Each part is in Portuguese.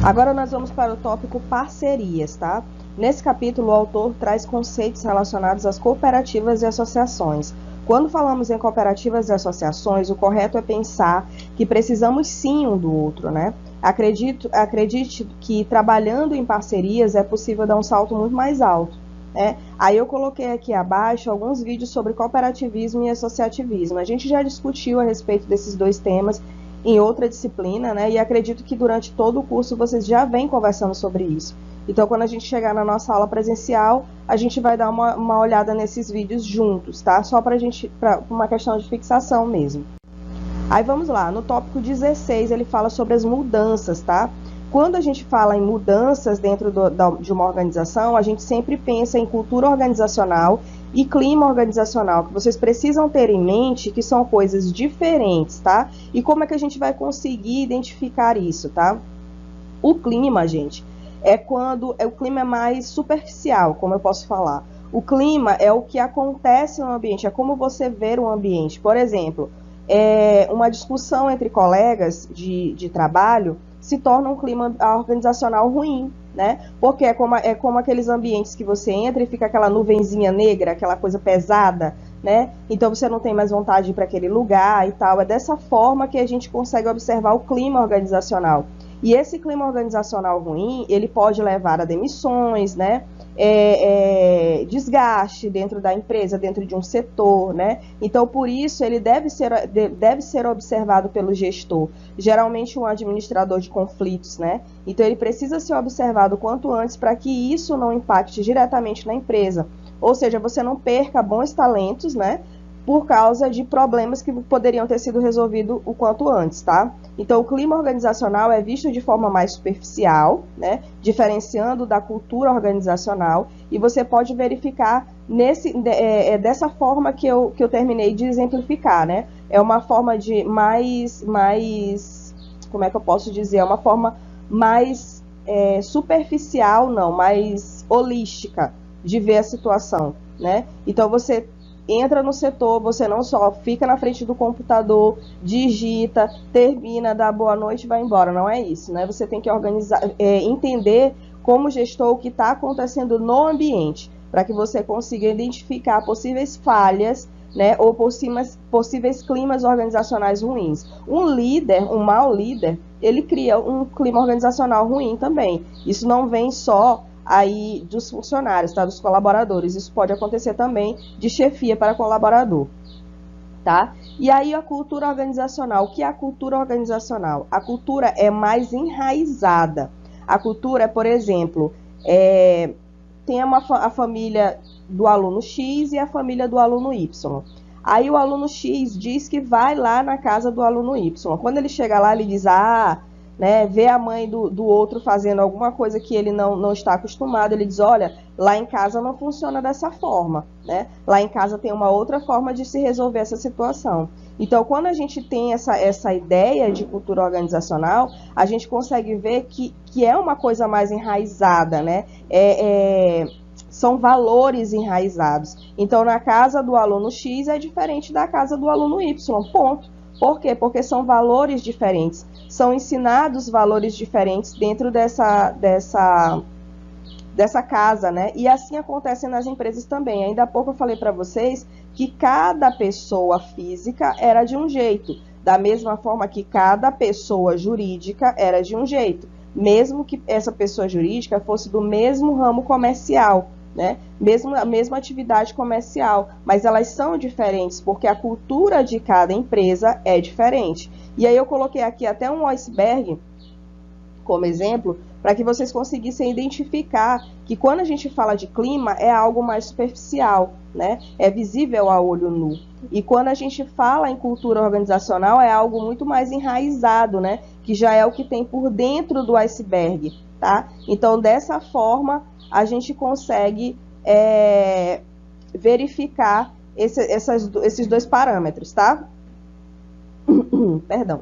Agora nós vamos para o tópico parcerias, tá? Nesse capítulo, o autor traz conceitos relacionados às cooperativas e associações. Quando falamos em cooperativas e associações, o correto é pensar que precisamos sim um do outro, né? Acredite que trabalhando em parcerias é possível dar um salto muito mais alto, né? Aí eu coloquei aqui abaixo alguns vídeos sobre cooperativismo e associativismo. A gente já discutiu a respeito desses dois temas em outra disciplina, né? E acredito que durante todo o curso vocês já vêm conversando sobre isso. Então, quando a gente chegar na nossa aula presencial, a gente vai dar uma olhada nesses vídeos juntos, tá? Só para uma questão de fixação mesmo. Aí vamos lá, no tópico 16 ele fala sobre as mudanças, tá? Quando a gente fala em mudanças dentro de uma organização, a gente sempre pensa em cultura organizacional e clima organizacional, que vocês precisam ter em mente que são coisas diferentes, tá? E como é que a gente vai conseguir identificar isso, tá? O clima, gente, é quando o clima é mais superficial, como eu posso falar. O clima é o que acontece no ambiente, é como você vê o ambiente. Por exemplo, uma discussão entre colegas de trabalho se torna um clima organizacional ruim, né? Porque é como aqueles ambientes que você entra e fica aquela nuvenzinha negra, aquela coisa pesada, né? Então você não tem mais vontade de ir para aquele lugar e tal. É dessa forma que a gente consegue observar o clima organizacional. E esse clima organizacional ruim, ele pode levar a demissões, né? Desgaste dentro da empresa, dentro de um setor, né? Então, por isso, ele deve ser observado pelo gestor, geralmente um administrador de conflitos, né? Então, ele precisa ser observado quanto antes para que isso não impacte diretamente na empresa. Ou seja, você não perca bons talentos, né? Por causa de problemas que poderiam ter sido resolvidos o quanto antes, tá? Então, o clima organizacional é visto de forma mais superficial, né? Diferenciando da cultura organizacional, e você pode verificar dessa forma que eu terminei de exemplificar, né? É uma forma de como é que eu posso dizer? É uma forma mais superficial, não, mais holística de ver a situação, né? Então, você entra no setor, você não só fica na frente do computador, digita, termina, dá boa noite e vai embora. Não é isso, né? Você tem que entender como gestor o que está acontecendo no ambiente, para que você consiga identificar possíveis falhas, né, ou possíveis climas organizacionais ruins. Um mau líder, ele cria um clima organizacional ruim também. Isso não vem só aí dos funcionários, tá? Dos colaboradores. Isso pode acontecer também de chefia para colaborador, tá? E aí a cultura organizacional. O que é a cultura organizacional? A cultura é mais enraizada. A cultura, por exemplo, tem a família do aluno X e a família do aluno Y. Aí o aluno X diz que vai lá na casa do aluno Y. Quando ele chega lá, ele diz, né, vê a mãe do outro fazendo alguma coisa que ele não está acostumado, ele diz, olha, lá em casa não funciona dessa forma, né? Lá em casa tem uma outra forma de se resolver essa situação. Então, quando a gente tem essa ideia de cultura organizacional, a gente consegue ver que é uma coisa mais enraizada, né? São valores enraizados. Então, na casa do aluno X é diferente da casa do aluno Y, ponto. Por quê? Porque são valores diferentes. São ensinados valores diferentes dentro dessa casa, né? E assim acontece nas empresas também. Ainda há pouco eu falei para vocês que cada pessoa física era de um jeito, da mesma forma que cada pessoa jurídica era de um jeito, mesmo que essa pessoa jurídica fosse do mesmo ramo comercial, né? A mesma atividade comercial, mas elas são diferentes porque a cultura de cada empresa é diferente. E aí eu coloquei aqui até um iceberg como exemplo, para que vocês conseguissem identificar que quando a gente fala de clima é algo mais superficial, né? É visível a olho nu. E quando a gente fala em cultura organizacional é algo muito mais enraizado, né? Que já é o que tem por dentro do iceberg, tá? Então, dessa forma, a gente consegue verificar esses dois parâmetros, tá? Perdão.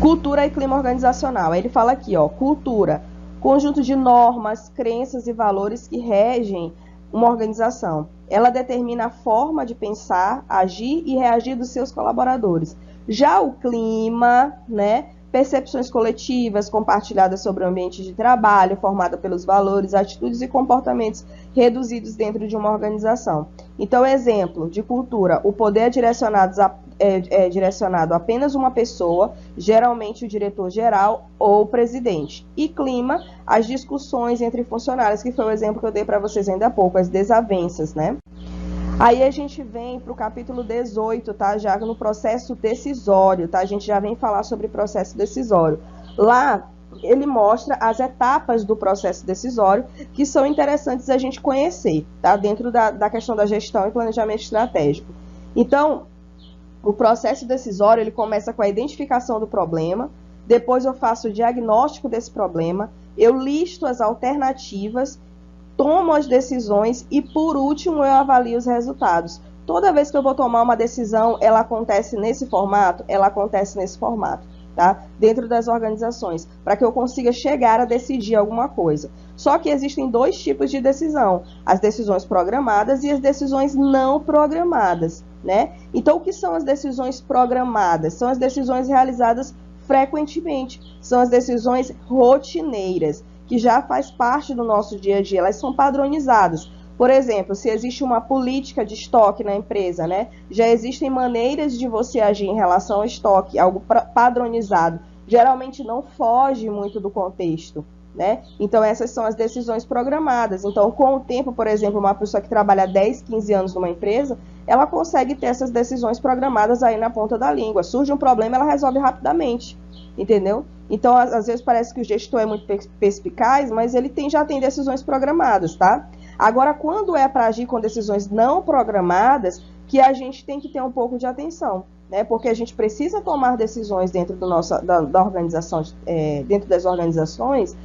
Cultura e clima organizacional. Aí ele fala aqui, ó, cultura, conjunto de normas, crenças e valores que regem uma organização. Ela determina a forma de pensar, agir e reagir dos seus colaboradores. Já o clima, né, percepções coletivas compartilhadas sobre o ambiente de trabalho, formada pelos valores, atitudes e comportamentos reduzidos dentro de uma organização. Então, exemplo de cultura, o poder é direcionado a apenas uma pessoa, geralmente o diretor-geral ou o presidente. E clima, as discussões entre funcionários, que foi o exemplo que eu dei para vocês ainda há pouco, as desavenças, né? Aí a gente vem para o capítulo 18, tá? Já no processo decisório, tá? A gente já vem falar sobre processo decisório. Lá, ele mostra as etapas do processo decisório que são interessantes a gente conhecer, tá? Dentro da questão da gestão e planejamento estratégico. Então, o processo decisório, ele começa com a identificação do problema, depois eu faço o diagnóstico desse problema, eu listo as alternativas, tomo as decisões e, por último, eu avalio os resultados. Toda vez que eu vou tomar uma decisão, ela acontece nesse formato? Ela acontece nesse formato, tá? Dentro das organizações, para que eu consiga chegar a decidir alguma coisa. Só que existem dois tipos de decisão, as decisões programadas e as decisões não programadas, né? Então, o que são as decisões programadas? São as decisões realizadas frequentemente, são as decisões rotineiras, que já faz parte do nosso dia a dia, elas são padronizadas. Por exemplo, se existe uma política de estoque na empresa, né, já existem maneiras de você agir em relação ao estoque, algo padronizado. Geralmente não foge muito do contexto, né? Então essas são as decisões programadas. Então, com o tempo, por exemplo, uma pessoa que trabalha 10, 15 anos numa empresa, ela consegue ter essas decisões programadas aí na ponta da língua. Surge um problema, ela resolve rapidamente, entendeu? Então, às vezes parece que o gestor é muito perspicaz, mas ele já tem decisões programadas, tá? Agora, quando é para agir com decisões não programadas, que a gente tem que ter um pouco de atenção, né? Porque a gente precisa tomar decisões dentro da organização, dentro das organizações,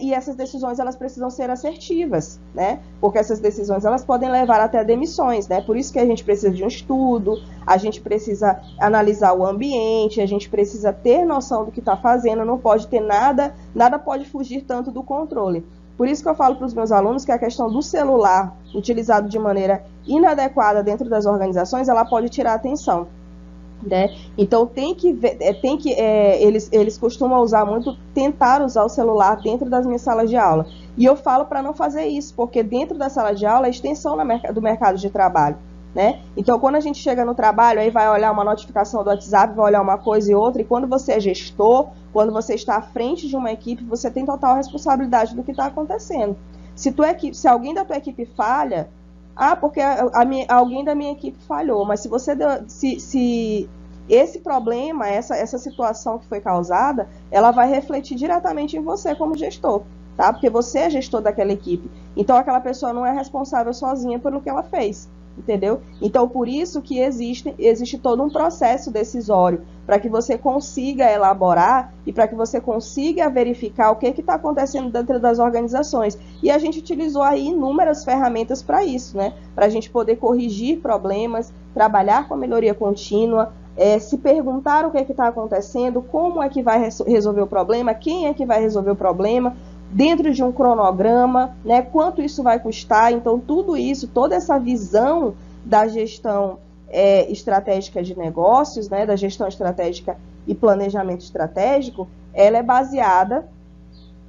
e essas decisões elas precisam ser assertivas, né? Porque essas decisões elas podem levar até demissões, né? Por isso que a gente precisa de um estudo, a gente precisa analisar o ambiente, a gente precisa ter noção do que está fazendo, não pode ter nada pode fugir tanto do controle. Por isso que eu falo para os meus alunos que a questão do celular utilizado de maneira inadequada dentro das organizações, ela pode tirar a atenção, né? Então eles costumam usar muito, tentar usar o celular dentro das minhas salas de aula. E eu falo para não fazer isso, porque dentro da sala de aula é extensão do mercado de trabalho, né? Então, quando a gente chega no trabalho, aí vai olhar uma notificação do WhatsApp, vai olhar uma coisa e outra, e quando você é gestor, quando você está à frente de uma equipe, você tem total responsabilidade do que está acontecendo. Se alguém da tua equipe falha, porque alguém da minha equipe falhou, mas se esse problema, essa situação que foi causada, ela vai refletir diretamente em você como gestor, tá? Porque você é gestor daquela equipe. Então, aquela pessoa não é responsável sozinha pelo que ela fez, entendeu? Então, por isso que existe todo um processo decisório, para que você consiga elaborar e para que você consiga verificar o que está acontecendo dentro das organizações. E a gente utilizou aí inúmeras ferramentas para isso, né? Para a gente poder corrigir problemas, trabalhar com a melhoria contínua, se perguntar o que está acontecendo, como é que vai resolver o problema, quem é que vai resolver o problema, dentro de um cronograma, né, quanto isso vai custar. Então, tudo isso, toda essa visão da gestão estratégica de negócios, né, da gestão estratégica e planejamento estratégico, ela é baseada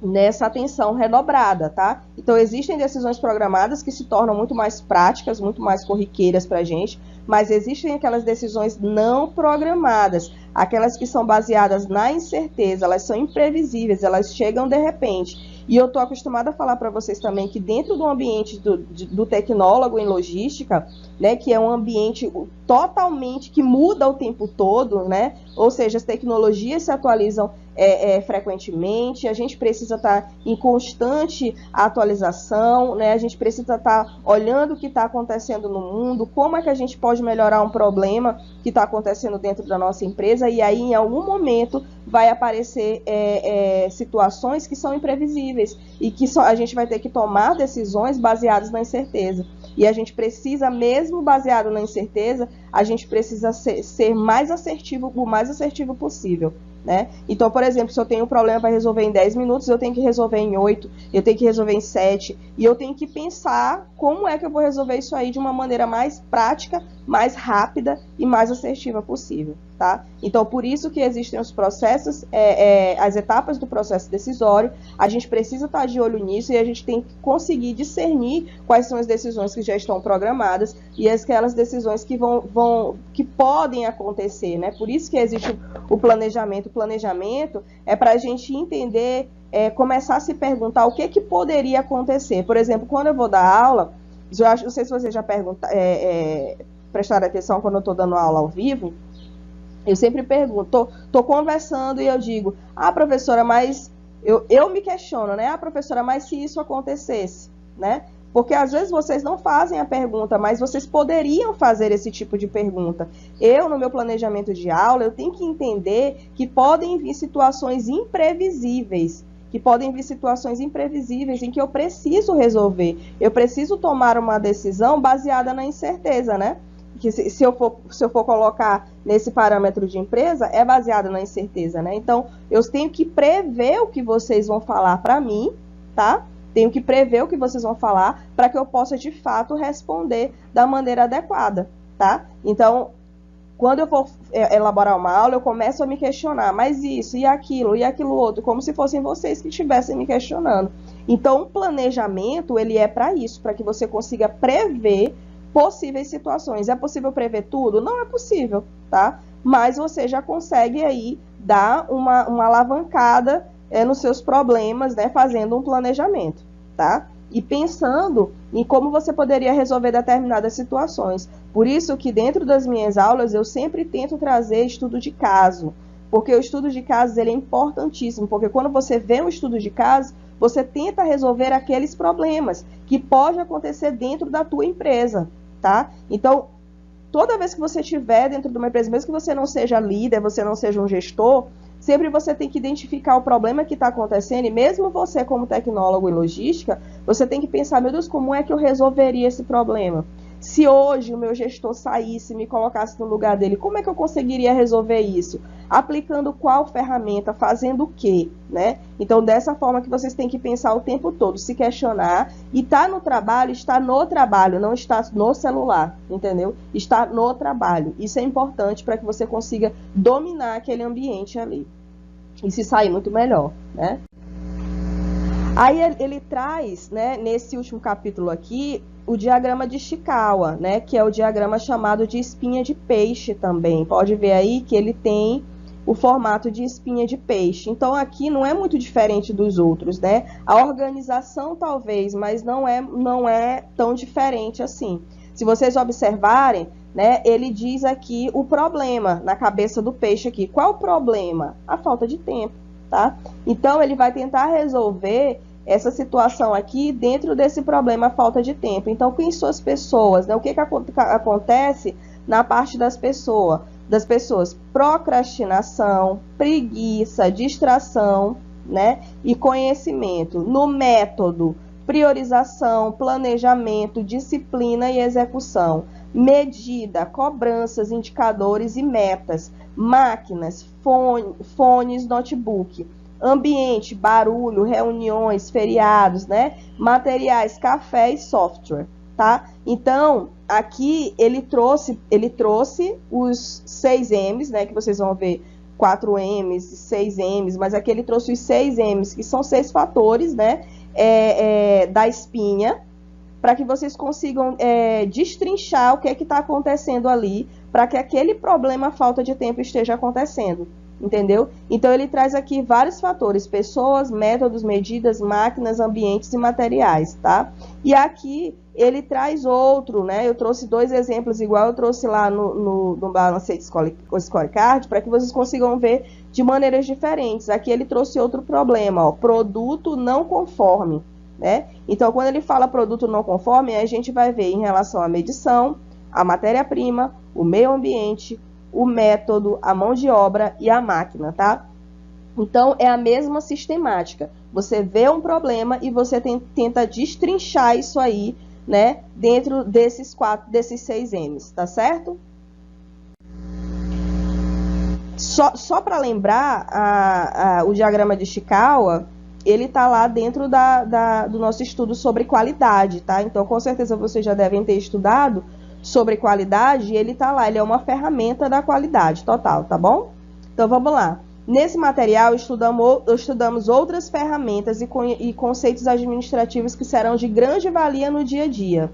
nessa atenção redobrada, tá? Então, existem decisões programadas que se tornam muito mais práticas, muito mais corriqueiras para a gente, mas existem aquelas decisões não programadas, aquelas que são baseadas na incerteza, elas são imprevisíveis, elas chegam de repente. E eu estou acostumada a falar para vocês também que dentro do ambiente do tecnólogo em logística, né, que é um ambiente totalmente que muda o tempo todo, né? Ou seja, as tecnologias se atualizam frequentemente, a gente precisa estar em constante atualização, né? A gente precisa estar olhando o que está acontecendo no mundo, como é que a gente pode melhorar um problema que está acontecendo dentro da nossa empresa, e aí em algum momento vai aparecer situações que são imprevisíveis e que a gente vai ter que tomar decisões baseadas na incerteza. E a gente precisa, mesmo baseado na incerteza, a gente precisa ser mais assertivo, o mais assertivo possível, né? Então, por exemplo, se eu tenho um problema para resolver em 10 minutos, eu tenho que resolver em 8, eu tenho que resolver em 7, e eu tenho que pensar como é que eu vou resolver isso aí de uma maneira mais prática, mais rápida e mais assertiva possível. tá? Então, por isso que existem os processos, as etapas do processo decisório, a gente precisa estar de olho nisso e a gente tem que conseguir discernir quais são as decisões que já estão programadas e aquelas decisões que que podem acontecer, né? Por isso que existe o planejamento. O planejamento é para a gente entender, começar a se perguntar o que poderia acontecer. Por exemplo, quando eu vou dar aula, não sei se vocês já prestaram atenção quando eu estou dando aula ao vivo, eu sempre pergunto, tô conversando e eu digo, professora, mas eu me questiono, né? Professora, mas se isso acontecesse, né? Porque às vezes vocês não fazem a pergunta, mas vocês poderiam fazer esse tipo de pergunta. Eu, no meu planejamento de aula, eu tenho que entender que podem vir situações imprevisíveis, em que eu preciso resolver. Eu preciso tomar uma decisão baseada na incerteza, né? Que se eu for colocar nesse parâmetro de empresa, é baseado na incerteza, né? Então, eu tenho que prever o que vocês vão falar para mim, tá? Tenho que prever o que vocês vão falar para que eu possa, de fato, responder da maneira adequada, tá? Então, quando eu for elaborar uma aula, eu começo a me questionar, mas isso, e aquilo outro, como se fossem vocês que estivessem me questionando. Então, o planejamento, ele é para isso, para que você consiga prever possíveis situações. É possível prever tudo? Não é possível, tá? Mas você já consegue aí dar uma alavancada nos seus problemas, né, fazendo um planejamento, tá? E pensando em como você poderia resolver determinadas situações. Por isso que dentro das minhas aulas eu sempre tento trazer estudo de caso, porque o estudo de casos ele é importantíssimo, porque quando você vê um estudo de caso, você tenta resolver aqueles problemas que pode acontecer dentro da tua empresa, tá? Então, toda vez que você estiver dentro de uma empresa, mesmo que você não seja líder, você não seja um gestor, sempre você tem que identificar o problema que está acontecendo e mesmo você como tecnólogo em logística, você tem que pensar, meu Deus, como é que eu resolveria esse problema? Se hoje o meu gestor saísse e me colocasse no lugar dele, como é que eu conseguiria resolver isso? Aplicando qual ferramenta? Fazendo o quê? Né? Então, dessa forma que vocês têm que pensar o tempo todo, se questionar. E está no trabalho, não está no celular, entendeu? Está no trabalho. Isso é importante para que você consiga dominar aquele ambiente ali. E se sair muito melhor, né? Aí ele traz, né, nesse último capítulo aqui, o diagrama de Ishikawa, né, que é o diagrama chamado de espinha de peixe também. Pode ver aí que ele tem o formato de espinha de peixe. Então, aqui não é muito diferente dos outros, né? A organização talvez, mas não é tão diferente assim. Se vocês observarem, né, ele diz aqui o problema na cabeça do peixe aqui. Qual o problema? A falta de tempo, tá? Então, ele vai tentar resolver essa situação aqui dentro desse problema, a falta de tempo. Então, quem são as pessoas, né? O que acontece na parte das pessoas? Procrastinação, preguiça, distração, né? E conhecimento. No método, priorização, planejamento, disciplina e execução. Medida, cobranças, indicadores e metas. Máquinas, fones, notebook. Ambiente, barulho, reuniões, feriados, né? Materiais, café e software, tá? Então, aqui ele trouxe os 6 M's, né? Que vocês vão ver 4 M's e 6 M's, mas aqui ele trouxe os 6 M's, que são 6 fatores, né? Da espinha, para que vocês consigam destrinchar o que é que está acontecendo ali, para que aquele problema, falta de tempo, esteja acontecendo. Entendeu? Então, ele traz aqui vários fatores, pessoas, métodos, medidas, máquinas, ambientes e materiais, tá? E aqui, ele traz outro, né? Eu trouxe 2 exemplos, igual eu trouxe lá no Balanced Scorecard, para que vocês consigam ver de maneiras diferentes. Aqui, ele trouxe outro problema, ó, produto não conforme, né? Então, quando ele fala produto não conforme, a gente vai ver em relação à medição, a matéria-prima, o meio ambiente, o método, a mão de obra e a máquina, tá? Então, é a mesma sistemática. Você vê um problema e você tenta destrinchar isso aí, né? Dentro desses 6 M's, tá certo? Só para lembrar, o diagrama de Ishikawa, ele tá lá dentro do nosso estudo sobre qualidade, tá? Então, com certeza, vocês já devem ter estudado sobre qualidade, ele tá lá, ele é uma ferramenta da qualidade total, tá bom? Então vamos lá. Nesse material estudamos outras ferramentas e conceitos administrativos que serão de grande valia no dia a dia.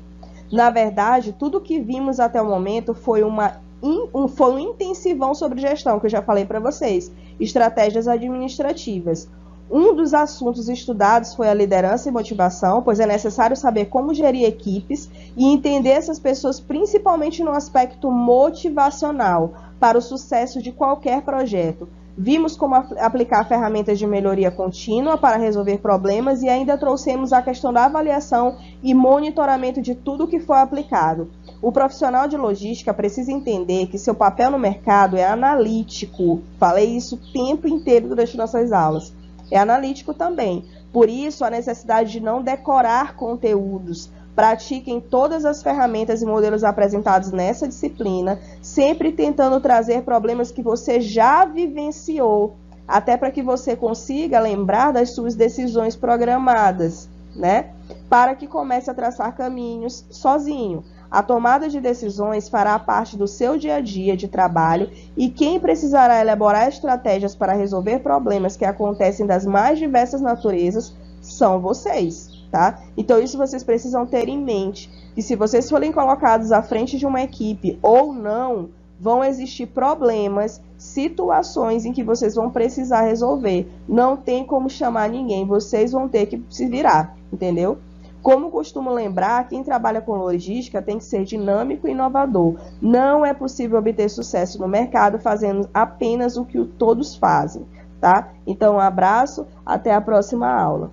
Na verdade, tudo que vimos até o momento foi um intensivão sobre gestão, que eu já falei para vocês, estratégias administrativas. Um dos assuntos estudados foi a liderança e motivação, pois é necessário saber como gerir equipes e entender essas pessoas, principalmente no aspecto motivacional, para o sucesso de qualquer projeto. Vimos como aplicar ferramentas de melhoria contínua para resolver problemas e ainda trouxemos a questão da avaliação e monitoramento de tudo que foi aplicado. O profissional de logística precisa entender que seu papel no mercado é analítico. Falei isso o tempo inteiro durante nossas aulas. É analítico também. Por isso, a necessidade de não decorar conteúdos. Pratiquem todas as ferramentas e modelos apresentados nessa disciplina, sempre tentando trazer problemas que você já vivenciou, até para que você consiga lembrar das suas decisões programadas, né? Para que comece a traçar caminhos sozinho. A tomada de decisões fará parte do seu dia a dia de trabalho e quem precisará elaborar estratégias para resolver problemas que acontecem das mais diversas naturezas são vocês. Tá? Então, isso vocês precisam ter em mente, que se vocês forem colocados à frente de uma equipe ou não, vão existir problemas, situações em que vocês vão precisar resolver. Não tem como chamar ninguém, vocês vão ter que se virar, entendeu? Como costumo lembrar, quem trabalha com logística tem que ser dinâmico e inovador. Não é possível obter sucesso no mercado fazendo apenas o que todos fazem, tá? Então, um abraço, até a próxima aula.